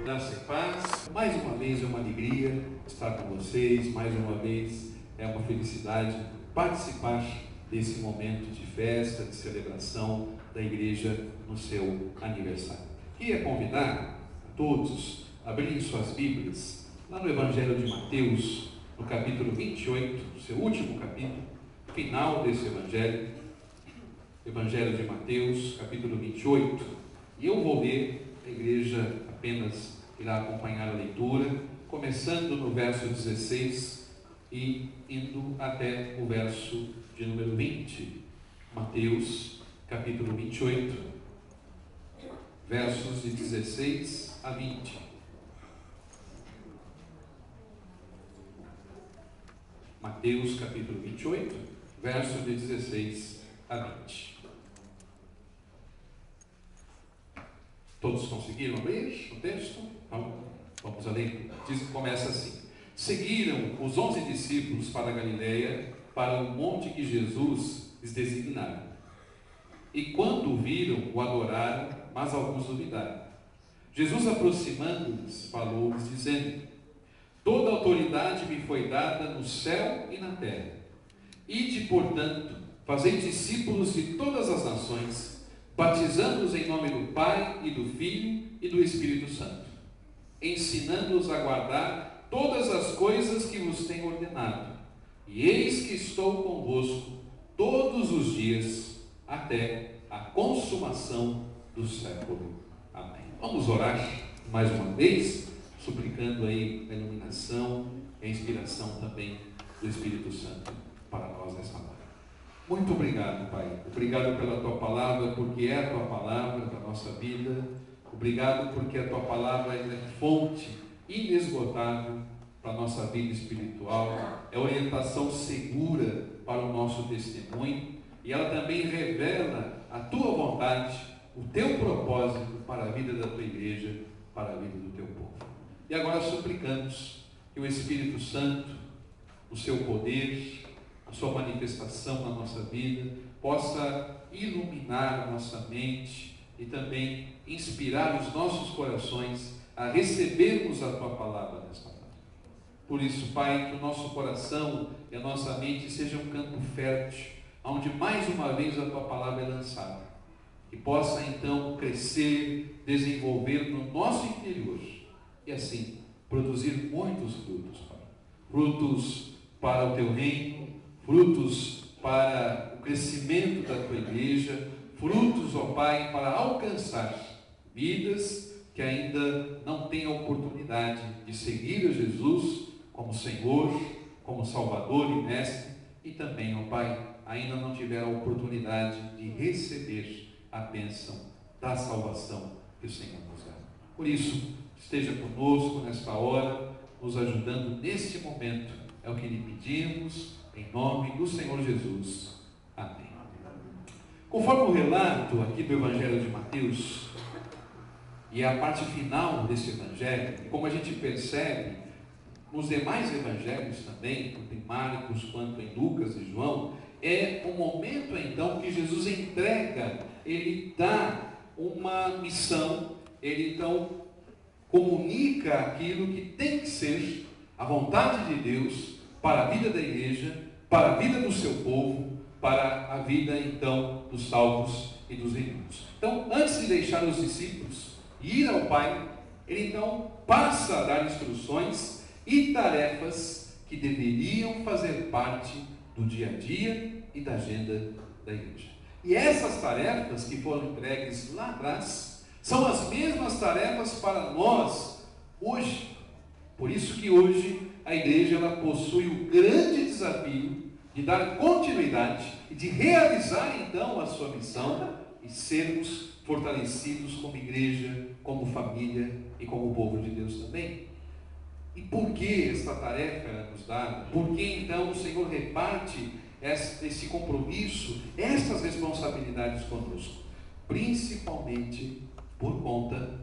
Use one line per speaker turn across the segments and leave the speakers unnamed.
Graça e paz. Mais uma vez é uma alegria estar com vocês, mais uma vez é uma felicidade participar desse momento de festa, de celebração da igreja no seu aniversário. Queria convidar a todos a abrirem suas Bíblias lá no Evangelho de Mateus, no capítulo 28, seu último capítulo, final desse Evangelho de Mateus, capítulo 28, e eu vou ler, a igreja apenas irá acompanhar a leitura, começando no verso 16 e indo até o verso de número 20. Mateus, capítulo 28, versos de 16 a 20. Mateus, capítulo 28, versos de 16 a 20. Todos conseguiram abrir o texto? Então, vamos a ler. Começa assim: Seguiram os 11 discípulos para a Galileia, para o monte que Jesus lhes designara. E quando o viram, o adoraram, mas alguns duvidaram. Jesus, aproximando-lhes, falou-lhes, dizendo: Toda autoridade me foi dada no céu e na terra. Ide, portanto, fazei discípulos de todas as nações, batizando-os em nome do Pai e do Filho e do Espírito Santo, ensinando-os a guardar todas as coisas que vos tenho ordenado. E eis que estou convosco todos os dias, até a consumação do século. Amém. Vamos orar mais uma vez, suplicando aí a iluminação e a inspiração também do Espírito Santo para nós nessa hora. Muito obrigado, Pai. Obrigado pela Tua Palavra, porque é a Tua Palavra para a nossa vida. Obrigado porque a Tua Palavra é fonte inesgotável para a nossa vida espiritual, é orientação segura para o nosso testemunho, e ela também revela a Tua vontade, o Teu propósito para a vida da Tua igreja, para a vida do Teu povo. E agora suplicamos que o Espírito Santo, o seu poder, a sua manifestação na nossa vida, possa iluminar a nossa mente e também inspirar os nossos corações a recebermos a Tua Palavra nesta hora. Por isso, Pai, que o nosso coração e a nossa mente sejam um campo fértil, onde mais uma vez a Tua Palavra é lançada, que possa então crescer, desenvolver no nosso interior e assim produzir muitos frutos, Pai. Frutos para o Teu reino, frutos para o crescimento da Tua igreja, frutos, ó Pai, para alcançar vidas que ainda não têm a oportunidade de seguir a Jesus como Senhor, como Salvador e Mestre, e também, ó Pai, ainda não tiveram a oportunidade de receber a bênção da salvação que o Senhor nos dá. Por isso, esteja conosco nesta hora, nos ajudando neste momento, é o que lhe pedimos, em nome do Senhor Jesus. Amém. Conforme o relato aqui do Evangelho de Mateus, e a parte final desse Evangelho, como a gente percebe nos demais Evangelhos também, tanto em Marcos quanto em Lucas e João, é o momento então que Jesus entrega, ele dá uma missão, ele então comunica aquilo que tem que ser a vontade de Deus para a vida da igreja, para a vida do seu povo, para a vida então dos salvos e dos redimidos. Então, antes de deixar os discípulos ir ao Pai, ele então passa a dar instruções e tarefas que deveriam fazer parte do dia a dia e da agenda da igreja. E essas tarefas que foram entregues lá atrás são as mesmas tarefas para nós hoje. Por isso que hoje a igreja ela possui o grande desafio de dar continuidade e de realizar então a sua missão e sermos fortalecidos como igreja, como família e como povo de Deus também. E por que esta tarefa era nos dada? Por que então o Senhor reparte esse compromisso, essas responsabilidades conosco? Principalmente por conta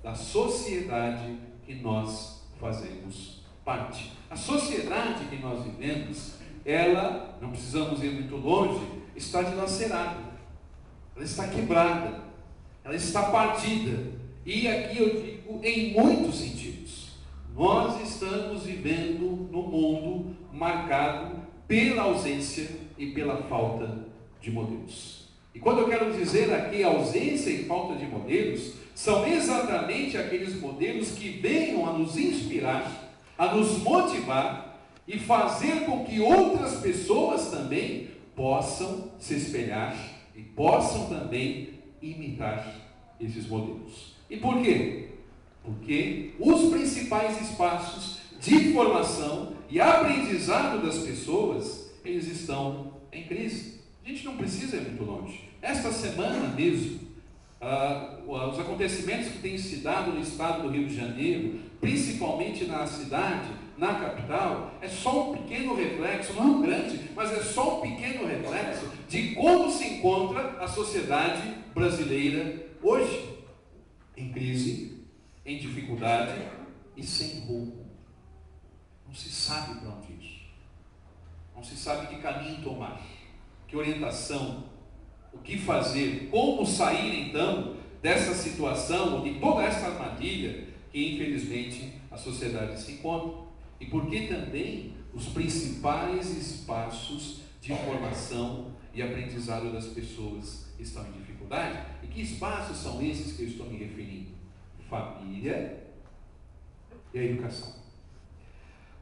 da sociedade que nós fazemos parte. A sociedade que nós vivemos, ela, não precisamos ir muito longe, está dilacerada, ela está quebrada, ela está partida, E aqui eu digo em muitos sentidos. Nós estamos vivendo num mundo marcado pela ausência e pela falta de modelos. E quando eu quero dizer aqui ausência e falta de modelos, são exatamente aqueles modelos que venham a nos inspirar, a nos motivar e fazer com que outras pessoas também possam se espelhar e possam também imitar esses modelos. E por quê? Porque os principais espaços de formação e aprendizado das pessoas, eles estão em crise. A gente não precisa ir muito longe. Esta semana mesmo, os acontecimentos que têm se dado no estado do Rio de Janeiro, principalmente na cidade, na capital, é só um pequeno reflexo, não grande, mas é só um pequeno reflexo de como se encontra a sociedade brasileira hoje. Em crise, em dificuldade e sem rumo. Não se sabe para onde ir. Não se sabe que caminho tomar, que orientação, o que fazer, como sair então dessa situação, de toda essa armadilha que infelizmente a sociedade se encontra. E porque também os principais espaços de formação e aprendizado das pessoas estão em dificuldade. E que espaços são esses que eu estou me referindo? Família e a educação.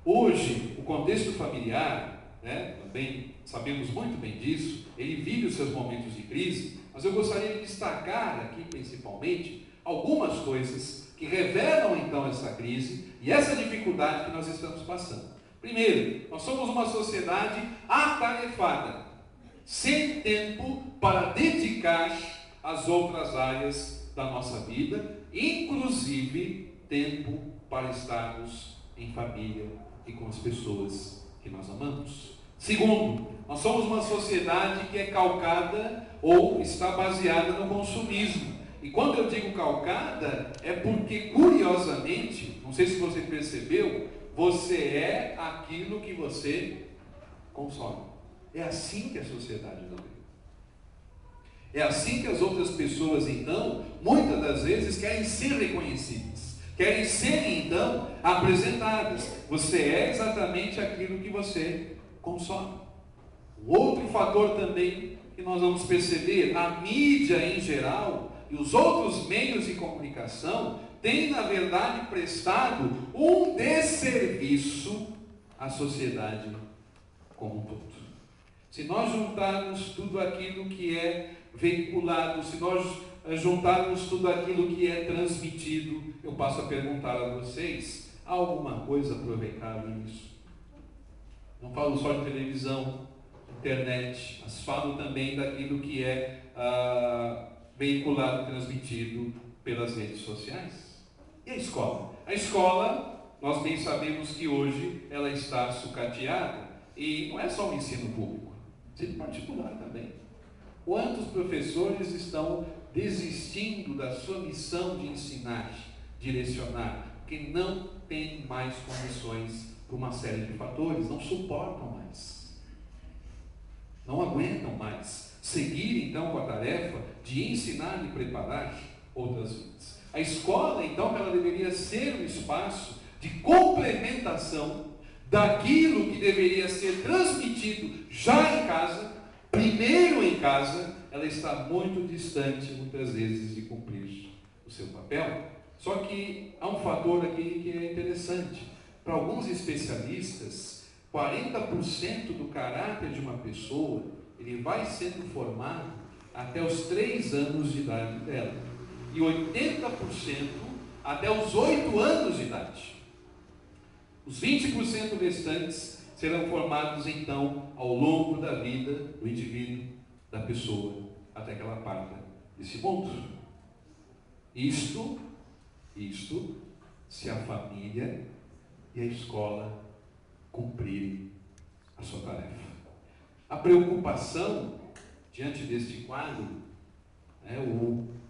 Hoje, o contexto familiar, também sabemos muito bem disso, ele vive os seus momentos de crise, mas eu gostaria de destacar aqui principalmente algumas coisas que revelam então essa crise e essa dificuldade que nós estamos passando. Primeiro, nós somos uma sociedade atarefada, sem tempo para dedicar às outras áreas da nossa vida, inclusive tempo para estarmos em família e com as pessoas que nós amamos. Segundo, nós somos uma sociedade que é calcada ou está baseada no consumismo. E quando eu digo calcada, é porque, curiosamente, não sei se você percebeu, você é aquilo que você consome. É assim que a sociedade não é. É assim que as outras pessoas, então, muitas das vezes querem ser reconhecidas, querem ser, então, apresentadas. Você é exatamente aquilo que você consome. Outro fator também que nós vamos perceber, a mídia em geral e os outros meios de comunicação têm, na verdade, prestado um desserviço à sociedade como um todo. Se nós juntarmos tudo aquilo que é veiculado, se nós juntarmos tudo aquilo que é transmitido, eu passo a perguntar a vocês, há alguma coisa aproveitável nisso? Não falo só de televisão, internet, mas falo também daquilo que é veiculado, transmitido pelas redes sociais. E a escola? A escola, nós bem sabemos que hoje ela está sucateada, e não é só o ensino público, ensino particular também. Quantos professores estão desistindo da sua missão de ensinar, direcionar, porque não têm mais condições por uma série de fatores, não suportam mais, não aguentam mais seguir então com a tarefa de ensinar e preparar outras vidas. A escola então, ela deveria ser um espaço de complementação daquilo que deveria ser transmitido já em casa, primeiro em casa. Ela está muito distante muitas vezes de cumprir o seu papel. Só que há um fator aqui que é interessante. Para alguns especialistas, 40% do caráter de uma pessoa, ele vai sendo formado até os 3 anos de idade dela. E 80% até os 8 anos de idade. Os 20% restantes serão formados, então, ao longo da vida do indivíduo, da pessoa, até que ela parta desse mundo. Isto, se a família e a escola cumprirem a sua tarefa. A preocupação diante deste quadro,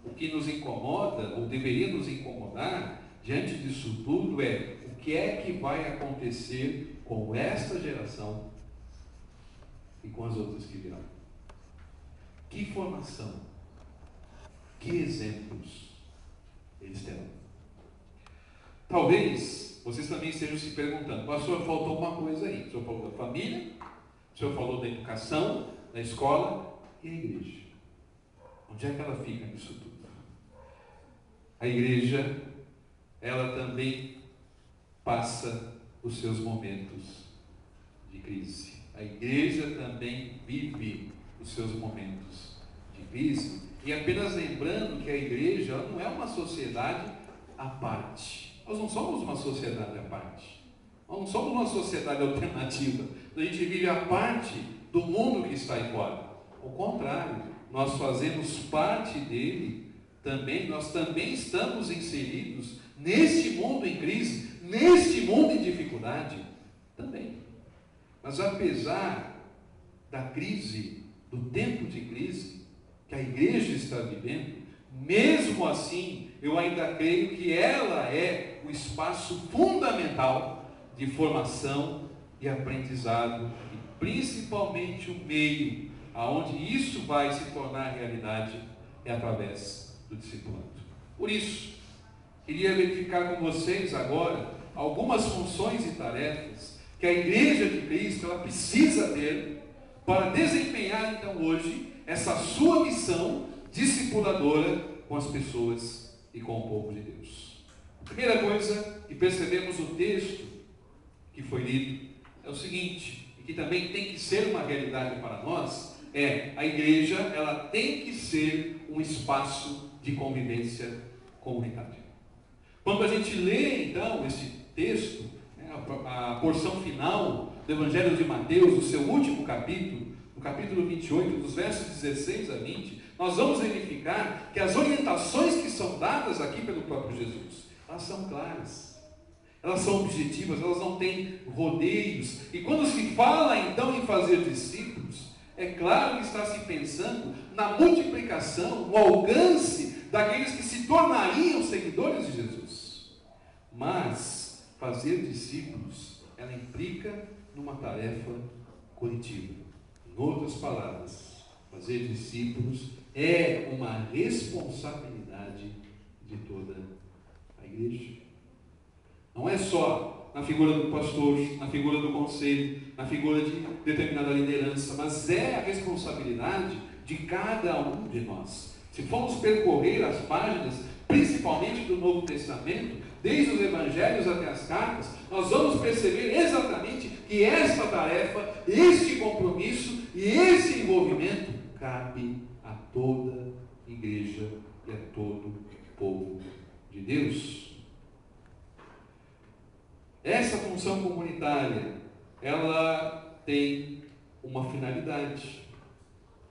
o que nos incomoda, ou deveria nos incomodar, diante disso tudo, é o que é que vai acontecer com esta geração e com as outras que virão. Que formação, que exemplos eles terão. Talvez vocês também estejam se perguntando: pastor, faltou uma coisa aí. O senhor falou da família, o senhor falou da educação, da escola e a igreja. Onde é que ela fica nisso tudo? A igreja, ela também passa os seus momentos de crise. A igreja também vive os seus momentos de crise. E apenas lembrando que a igreja ela não é uma sociedade à parte. Nós não somos uma sociedade à parte. Nós não somos uma sociedade alternativa. A gente vive à parte do mundo que está aí fora. Ao contrário, nós fazemos parte dele também. Nós também estamos inseridos neste mundo em crise, neste mundo em dificuldade também. Mas apesar da crise, do tempo de crise que a igreja está vivendo, mesmo assim, eu ainda creio que ela é o espaço fundamental de formação e aprendizado, e principalmente o meio aonde isso vai se tornar realidade é através do discipulado. Por isso, queria verificar com vocês agora algumas funções e tarefas que a Igreja de Cristo ela precisa ter para desempenhar então hoje essa sua missão discipuladora com as pessoas e com o povo de Deus. A primeira coisa que percebemos no texto que foi lido é o seguinte, e que também tem que ser uma realidade para nós, a igreja ela tem que ser um espaço de convivência comunitária. Quando a gente lê então esse texto, a porção final do Evangelho de Mateus, o seu último capítulo, no capítulo 28, dos versos 16 a 20, nós vamos verificar que as orientações que são dadas aqui pelo próprio Jesus, elas são claras. Elas são objetivas, elas não têm rodeios. E quando se fala então em fazer discípulos, é claro que está se pensando na multiplicação, no alcance daqueles que se tornariam seguidores de Jesus. Mas fazer discípulos, ela implica numa tarefa coletiva. Em outras palavras, fazer discípulos é uma responsabilidade de toda a igreja. Não é só na figura do pastor, na figura do conselho, na figura de determinada liderança, mas é a responsabilidade de cada um de nós. Se formos percorrer as páginas, principalmente do Novo Testamento, desde os Evangelhos até as cartas, nós vamos perceber exatamente que esta tarefa, este compromisso e esse envolvimento cabe a toda igreja e a todo povo de Deus. Essa função comunitária, ela tem uma finalidade.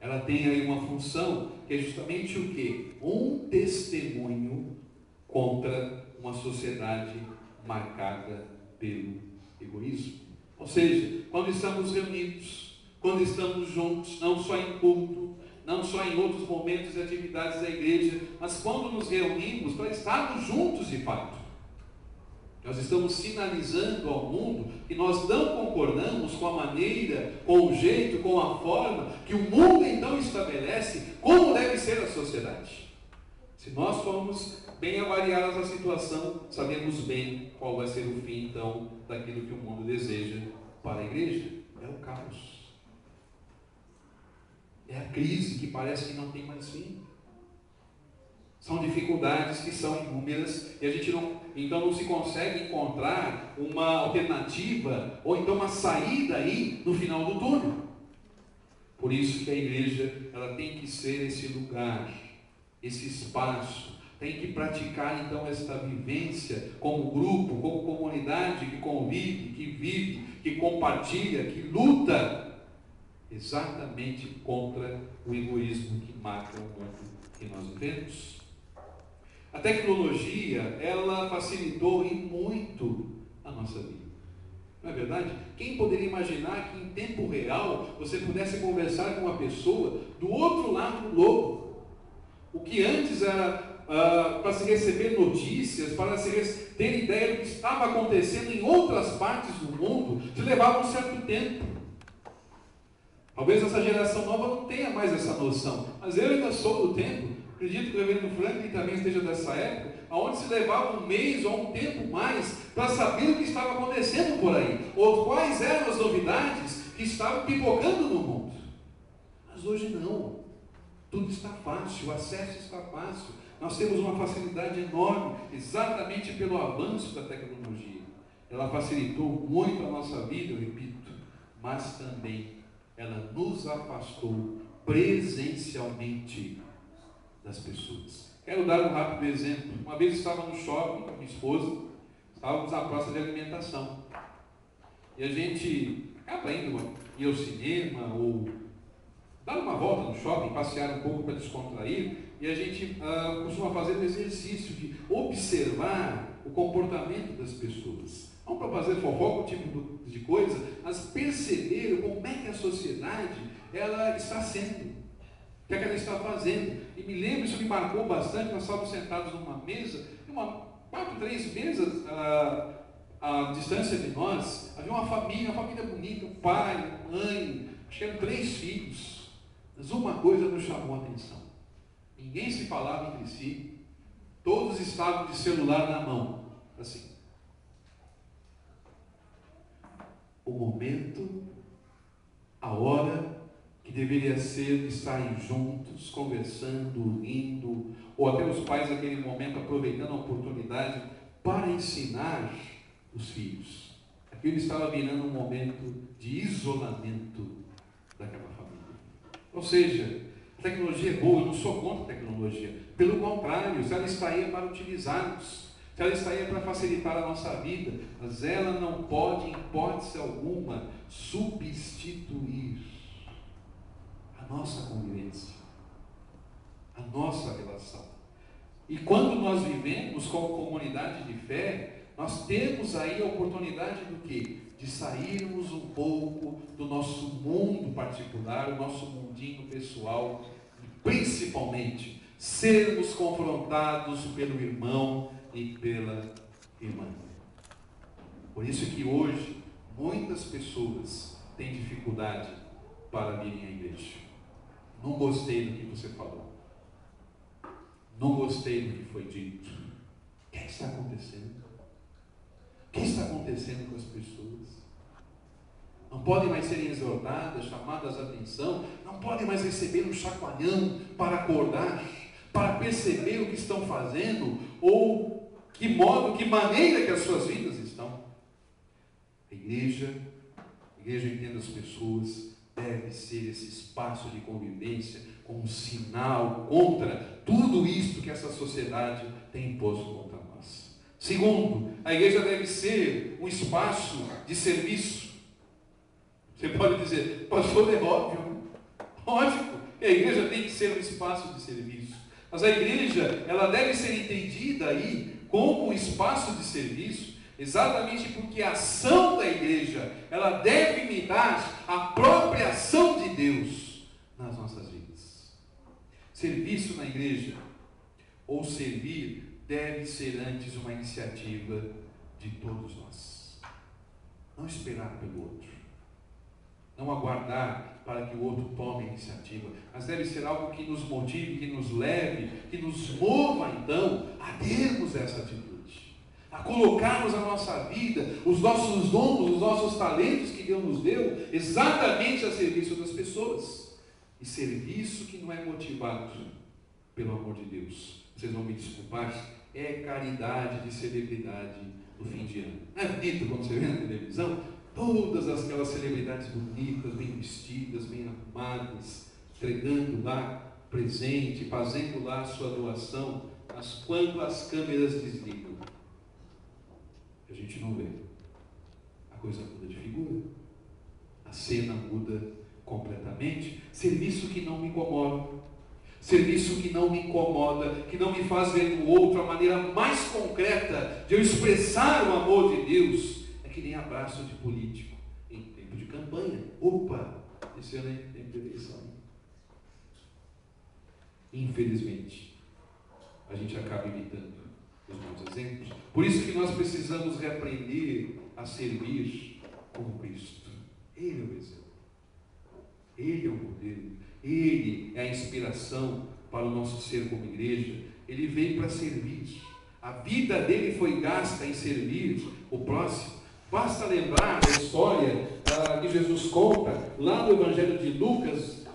Ela tem aí uma função que é justamente o quê? Um testemunho contra uma sociedade marcada pelo egoísmo. Ou seja, quando estamos reunidos, quando estamos juntos, não só em culto, não só em outros momentos e atividades da igreja, mas quando nos reunimos para estarmos juntos de fato, nós estamos sinalizando ao mundo que nós não concordamos com a maneira, com o jeito, com a forma que o mundo então estabelece como deve ser a sociedade. Se nós formos bem avaliadas a situação, sabemos bem qual vai ser o fim então daquilo que o mundo deseja para a igreja. É o caos. É a crise que parece que não tem mais fim. São dificuldades que são inúmeras e a gente não se consegue encontrar uma alternativa ou então uma saída aí no final do túnel. Por isso que a igreja ela tem que ser esse lugar, esse espaço, tem que praticar então esta vivência como grupo, como comunidade que convive, que vive, que compartilha, que luta exatamente contra o egoísmo que marca o mundo que nós vivemos. A tecnologia, ela facilitou e muito a nossa vida. Não é verdade? Quem poderia imaginar que em tempo real você pudesse conversar com uma pessoa do outro lado do globo? O que antes era para se receber notícias, para se ter ideia do que estava acontecendo em outras partes do mundo, se levava um certo tempo. Talvez essa geração nova não tenha mais essa noção, mas eu ainda sou do tempo, acredito que o reverendo Franklin também esteja dessa época, onde se levava um mês ou um tempo mais para saber o que estava acontecendo por aí, ou quais eram as novidades que estavam pipocando no mundo. Mas hoje não, tudo está fácil, o acesso está fácil, nós temos uma facilidade enorme, exatamente pelo avanço da tecnologia. Ela facilitou muito a nossa vida, eu repito, mas também ela nos afastou presencialmente das pessoas. Quero dar um rápido exemplo. Uma vez eu estava no shopping com a minha esposa, estávamos na praça de alimentação, e a gente acaba indo ir ao cinema ou dar uma volta no shopping, passear um pouco para descontrair, e a gente costuma fazer o exercício de observar o comportamento das pessoas. Não para fazer fofoca, o tipo de coisa, mas perceber como é que a sociedade ela está sendo, o que é que ela está fazendo. E me lembro, isso me marcou bastante, nós estávamos sentados numa mesa, 3 mesas à distância de nós, havia uma família bonita, um pai, uma mãe, acho que eram 3 filhos, mas uma coisa nos chamou a atenção, ninguém se falava entre si, todos estavam de celular na mão, assim. O momento, a hora que deveria ser de estarem juntos, conversando, rindo, ou até os pais naquele momento aproveitando a oportunidade para ensinar os filhos. Aquilo estava virando um momento de isolamento daquela família. Ou seja, a tecnologia é boa, eu não sou contra a tecnologia. Pelo contrário, se ela está aí para utilizarmos, se ela está aí para facilitar a nossa vida, mas ela não pode, em hipótese alguma, substituir a nossa convivência, a nossa relação. E quando nós vivemos como comunidade de fé, nós temos aí a oportunidade do quê? De sairmos um pouco do nosso mundo particular, o nosso mundinho pessoal, e principalmente sermos confrontados pelo irmão e pela irmã. Por isso que hoje muitas pessoas têm dificuldade para virem à igreja. Não gostei do que você falou. Não gostei do que foi dito. O que está acontecendo? O que está acontecendo com as pessoas? Não podem mais serem exortadas, chamadas a atenção, não podem mais receber um chacoalhão para acordar, para perceber o que estão fazendo, ou que modo, que maneira que as suas vidas estão. A igreja entende as pessoas, deve ser esse espaço de convivência, como um sinal contra tudo isto que essa sociedade tem imposto contra nós. Segundo, a igreja deve ser um espaço de serviço. Você pode dizer, pastor, é óbvio, né? Lógico, a igreja tem que ser um espaço de serviço. Mas a igreja, ela deve ser entendida aí como um espaço de serviço, exatamente porque a ação da igreja, ela deve imitar a própria ação de Deus nas nossas vidas. Serviço na igreja, ou servir, deve ser antes uma iniciativa de todos nós. Não esperar pelo outro. Não aguardar para que o outro tome a iniciativa, mas deve ser algo que nos motive, que nos leve, que nos mova então a termos essa atitude, a colocarmos a nossa vida, os nossos dons, os nossos talentos que Deus nos deu, exatamente a serviço das pessoas. E serviço que não é motivado pelo amor de Deus, vocês vão me desculpar, é caridade de celebridade no fim de ano. Não é bonito quando você vê na televisão? Todas aquelas celebridades bonitas, bem vestidas, bem arrumadas, entregando lá presente, fazendo lá a sua doação, mas quando as câmeras desligam, a gente não vê. A coisa muda de figura, a cena muda completamente. Serviço que não me incomoda, serviço que não me incomoda, que não me faz ver no outro a maneira mais concreta de eu expressar o amor de Deus, que nem abraço de político em tempo de campanha. Opa, esse ano é tempo de eleição. Infelizmente, a gente acaba imitando os bons exemplos. Por isso que nós precisamos reaprender a servir como Cristo. Ele é o exemplo. Ele é o modelo, Ele é a inspiração para o nosso ser como igreja. Ele veio para servir. A vida dele foi gasta em servir o próximo. Basta lembrar da história que Jesus conta lá no Evangelho de Lucas,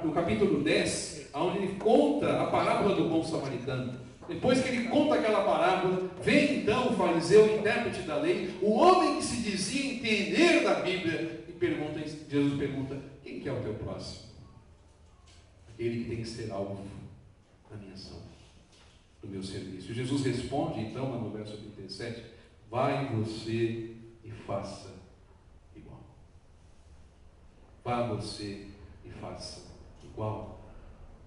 no capítulo 10, onde ele conta a parábola do bom samaritano. Depois que ele conta aquela parábola, vem então o fariseu, intérprete da lei, o homem que se dizia entender da Bíblia, e Jesus pergunta: quem que é o teu próximo? Aquele que tem que ser alvo da minha ação, do meu serviço. E Jesus responde então, lá no verso 37, vai você e faça igual. Vá você e faça igual.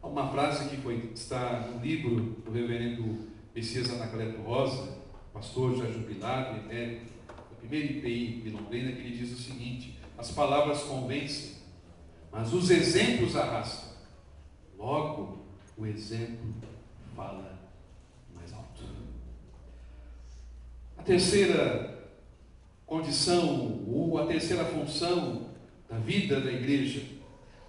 Há uma frase que está no livro do reverendo Messias Anacleto Rosa, pastor já jubilado, emérito, da primeira IPI de Londrina, que ele diz o seguinte: as palavras convencem, mas os exemplos arrastam. Logo, o exemplo fala mais alto. A terceira condição, ou a terceira função da vida da igreja: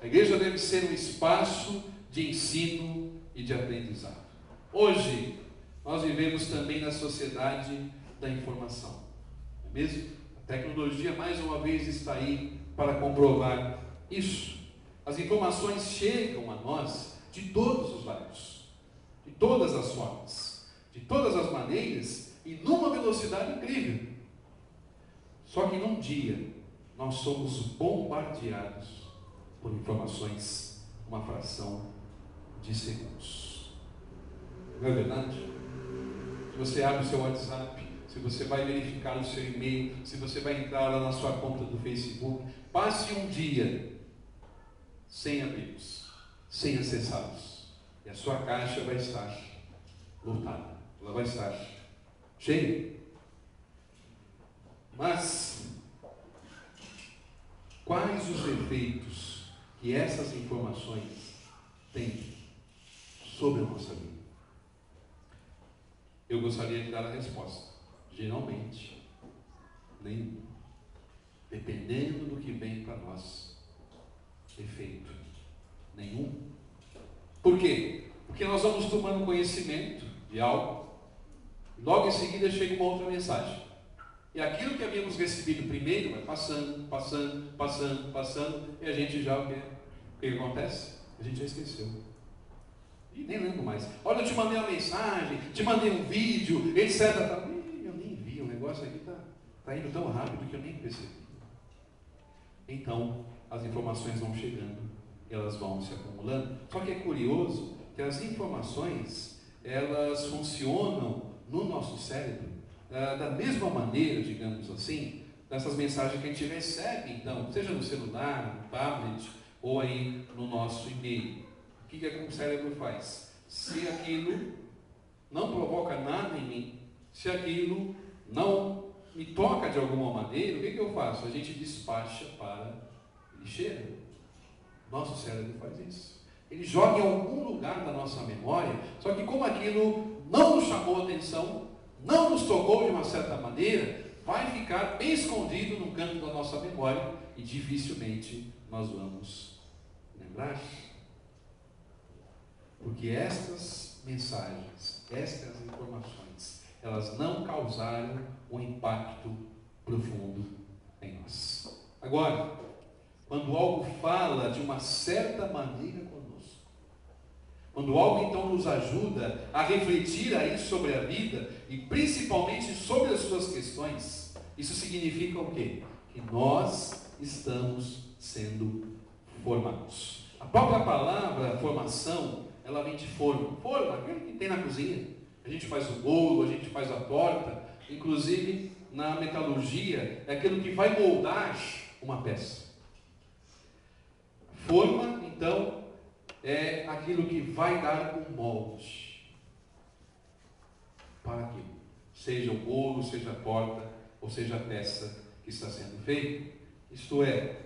a igreja deve ser um espaço de ensino e de aprendizado. Hoje, nós vivemos também na sociedade da informação, não é mesmo? A tecnologia, mais uma vez, está aí para comprovar isso. As informações chegam a nós de todos os lados, de todas as formas, de todas as maneiras e numa velocidade incrível. Só que num dia, nós somos bombardeados por informações, uma fração de segundos. Não é verdade? Se você abre o seu WhatsApp, se você vai verificar o seu e-mail, se você vai entrar lá na sua conta do Facebook, passe um dia sem abri-los, sem acessá-los, e a sua caixa vai estar lotada, ela vai estar cheia. Mas quais os efeitos que essas informações têm sobre a nossa vida? Eu gostaria de dar a resposta: geralmente, nenhum. Dependendo do que vem para nós, efeito nenhum. Por quê? Porque nós vamos tomando conhecimento de algo, logo em seguida chega uma outra mensagem. E aquilo que havíamos recebido primeiro vai passando, e a gente já, o que acontece? A gente já esqueceu. E nem lembro mais. Olha, eu te mandei uma mensagem, te mandei um vídeo, etc. Eu nem vi, o negócio aqui está indo tão rápido que eu nem percebi. Então, as informações vão chegando, elas vão se acumulando. Só que é curioso que as informações, elas funcionam no nosso cérebro da mesma maneira, digamos assim, dessas mensagens que a gente recebe, então, seja no celular, no tablet, ou aí no nosso e-mail. O que o cérebro faz? Se aquilo não provoca nada em mim, se aquilo não me toca de alguma maneira, o que eu faço? A gente despacha para lixeira. Nosso cérebro faz isso. Ele joga em algum lugar da nossa memória, só que como aquilo não nos chamou a atenção, não nos tocou de uma certa maneira, vai ficar bem escondido no canto da nossa memória e dificilmente nós vamos lembrar. Porque estas mensagens, estas informações, elas não causaram um impacto profundo em nós. Agora, quando algo fala de uma certa maneira conosco, quando algo então nos ajuda a refletir aí sobre a vida e principalmente sobre as suas questões, isso significa o quê? Que nós estamos sendo formados. A própria palavra formação, ela vem de forma. Forma, aquilo que tem na cozinha. A gente faz o bolo, a gente faz a torta. Inclusive, na metalurgia, é aquilo que vai moldar uma peça. Forma, então, é aquilo que vai dar um molde para aquilo. Seja o bolo, seja a torta, ou seja a peça que está sendo feita. Isto é,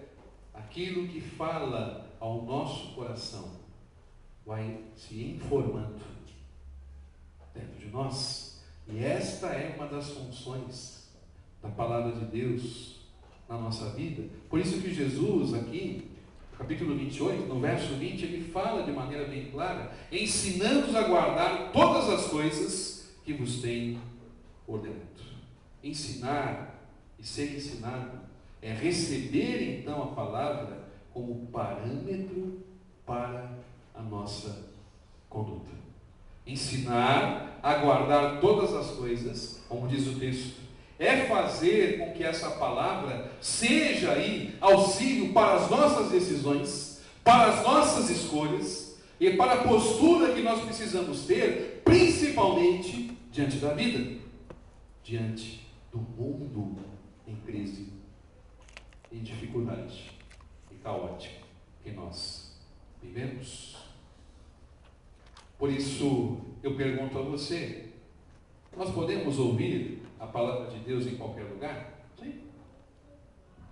aquilo que fala ao nosso coração vai se informando dentro de nós. E esta é uma das funções da palavra de Deus na nossa vida. Por isso que Jesus aqui capítulo 28, no verso 20, ele fala de maneira bem clara, ensinando-os a guardar todas as coisas que vos tenho ordenado. Ensinar e ser ensinado é receber então a palavra como parâmetro para a nossa conduta. Ensinar a guardar todas as coisas, como diz o texto, é fazer com que essa palavra seja aí auxílio para as nossas decisões, para as nossas escolhas e para a postura que nós precisamos ter, principalmente diante da vida, diante do mundo em crise, em dificuldade e caótico que nós vivemos. Por isso, eu pergunto a você, nós podemos ouvir a palavra de Deus em qualquer lugar? Sim.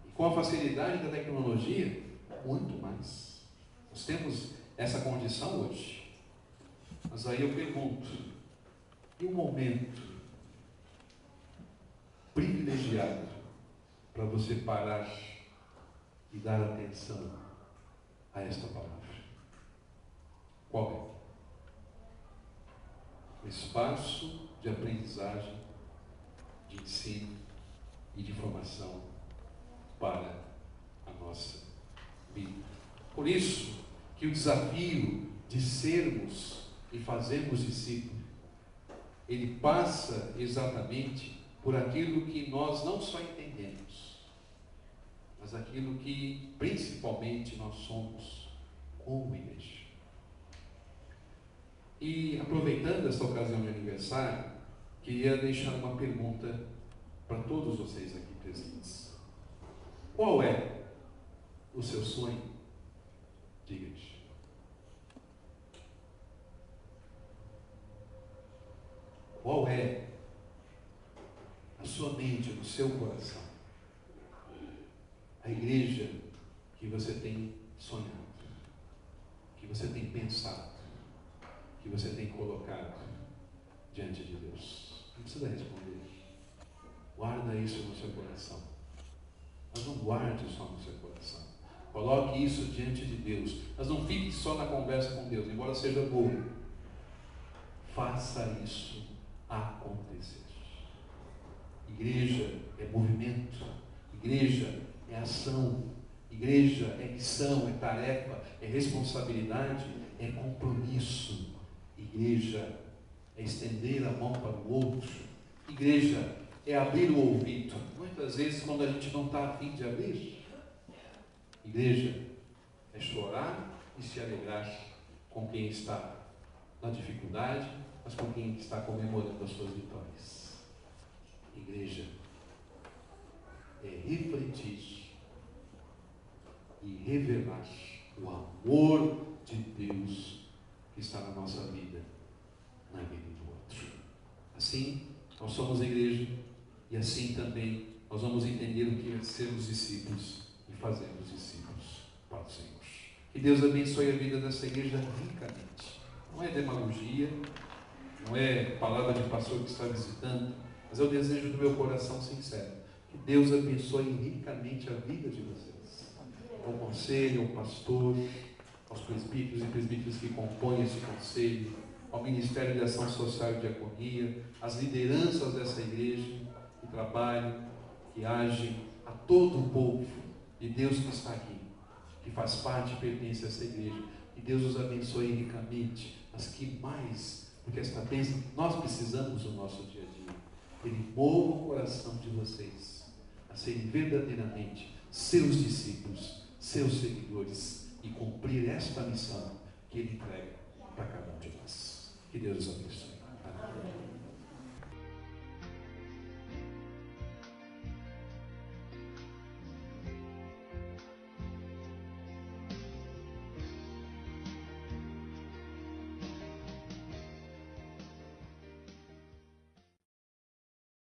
E com a facilidade da tecnologia, muito mais. Nós temos essa condição hoje. Mas aí eu pergunto, e o momento privilegiado para você parar e dar atenção a esta palavra? Qual é? O espaço de aprendizagem, de ensino e de formação para a nossa vida. Por isso que o desafio de sermos e fazermos discípulos, ele passa exatamente por aquilo que nós não só entendemos, mas aquilo que principalmente nós somos como igreja. E aproveitando esta ocasião de aniversário, queria deixar uma pergunta para todos vocês aqui presentes. Qual é o seu sonho de igreja? Qual é a sua mente, o seu coração? A igreja que você tem sonhado, que você tem pensado, que você tem colocado diante de Deus? Não precisa responder. Guarda isso no seu coração. Mas não guarde só no seu coração. Coloque isso diante de Deus. Mas não fique só na conversa com Deus, embora seja boa. Faça isso acontecer. Igreja é movimento. Igreja é ação. Igreja é missão, é tarefa, é responsabilidade, é compromisso. Igreja é estender a mão para o outro. Igreja é abrir o ouvido. Muitas vezes quando a gente não está a fim de abrir. Igreja é chorar e se alegrar com quem está na dificuldade, mas com quem está comemorando as suas vitórias. Igreja é refletir e revelar o amor de Deus que está na nossa vida, na vida do outro. Assim, nós somos a igreja e assim também nós vamos entender o que é sermos discípulos e fazermos discípulos para o Senhor. Que Deus abençoe a vida dessa igreja ricamente. Não é demagogia, não é palavra de pastor que está visitando, mas é o desejo do meu coração sincero. Que Deus abençoe ricamente a vida de vocês. Ao conselho, ao pastor, aos presbíteros e presbíteras que compõem esse conselho, ao Ministério de Ação Social e Diaconia, às lideranças dessa igreja que trabalham, que agem, a todo o povo de Deus que está aqui, que faz parte e pertence a essa igreja. Que Deus os abençoe ricamente, mas que mais, porque esta bênção nós precisamos no nosso dia a dia. Ele mova o coração de vocês a serem verdadeiramente seus discípulos, seus seguidores e cumprir esta missão que Ele entrega para cada um de nós. Que Deus os abençoe. Amém.